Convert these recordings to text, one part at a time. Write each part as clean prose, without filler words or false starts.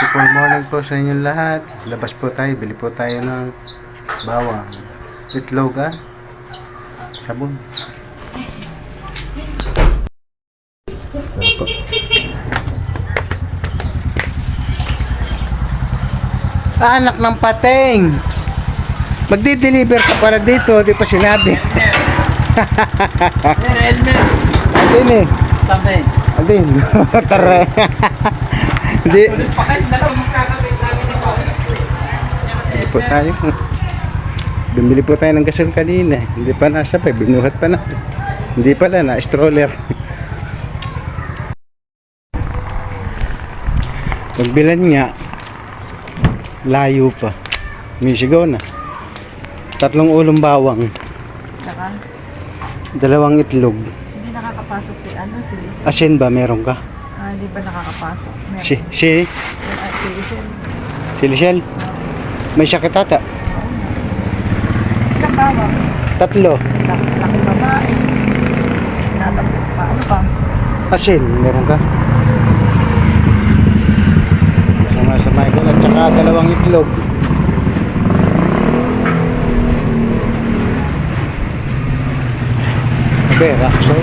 Beautiful morning po sa inyong lahat. Labas po tayo, bili po tayo ng bawang, itlog sabon. Pero po. Anak ng pating! Magdi-deliver ka para dito, di pa sinabi. Adin eh. Sabi. Adin. Tara. Hindi. Bili po tayo. Bumili po tayo ng gasol kanina. Hindi pa nasa pa, binuhat pa na. Hindi pala na, stroller. Pagbilan nga, layo pa. May sigaw na. 3 ulong bawang. Saka, 2 itlog. hindi nakakapasok si Lisa. Asin ba meron ka? Hindi ba nakakapasok? Meron. Si Si Lichelle. May sakit ata. Isang bawang. 3. Laki babae. Tinatapos pa. Ano pa? Asin, meron ka? Sama sa Michael at saka 2 itlog. Okay, rakso.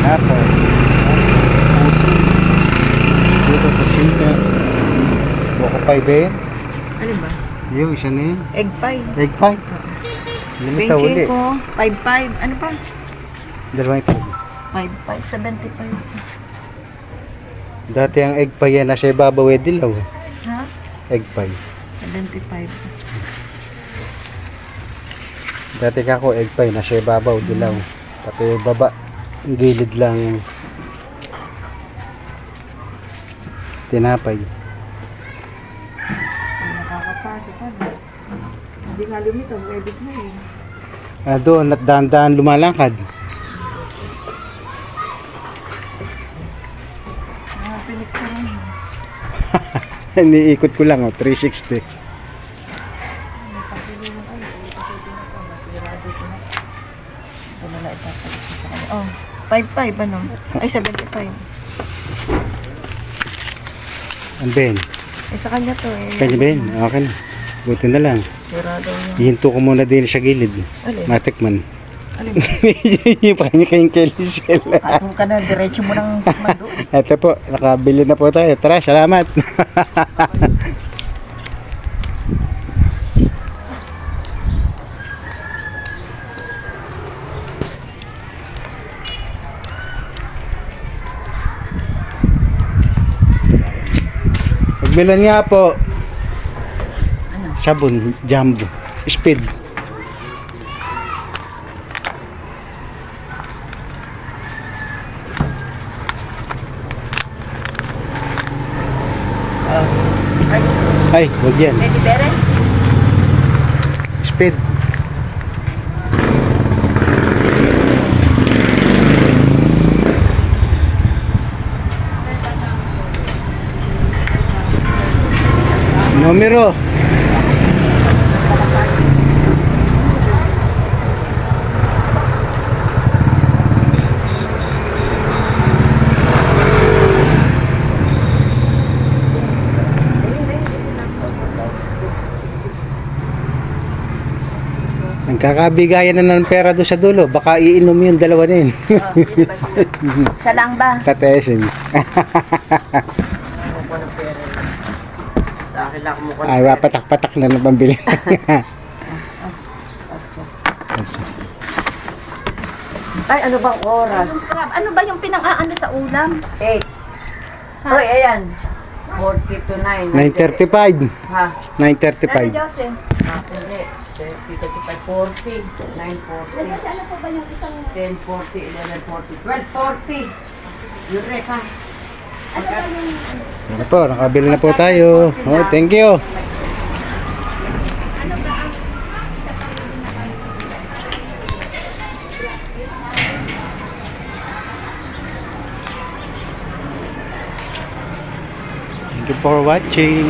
Apple. Dito sa sinta. Boko pie ba yun? Ano ba? Yung isa na yun. Egg pie. Egg pie. Limita uli. Pinche ko. 5-5. Ano pa? 2 itlog. 5-5. 75. Dati ang egg pie yan nasa ibabaw dilaw. Ha? Egg pie. 75. Dati kako egg pie nasa ibabaw dilaw. Pati baba gilid lang tinapay. Hindi nakakapasok. Ano? Hindi nga lumitaw. Webis na eh. Doon at dahan-dahan lumalakad. Mga pinicturan. Iniikot ko lang 360. Oh, 5-5 ano? Ay, 75. Ang Ben. Sa kanya to eh. Kanya Ben. Okay na. Buti na lang. Sirado yun. Ihinto ko muna din sa gilid. Alin? Matikman. Alin? Yung kanya kayong Kelly. Atong ka na, diretso mo ng mando. Ito po, nakabili na po tayo. Tara, salamat. Pagbilan nga po. Sabon, jumbo, speed. Ay, wag yan. Ready, Beren? Speed. Numero. Nagkakabigayan na ng pera doon sa dulo. Baka iinom yung 2 na yun. Siya lang ba? Tatesin. Sa akin lang mo Ay, wapatak-patak na ng pambili. Ay, ano bang oras? Ano ba yung pinang-aano sa ulam? 8. Hoy, ayan. 40 to 9. 9:35. Ha? 9:35. Jocelyn? Hindi. 40. 9:40. Ano po ba yung isang... 10:40, 11:40, 12:40. Eureka. Ano po, nakabili na po tayo. Oh, thank you. Thank you for watching.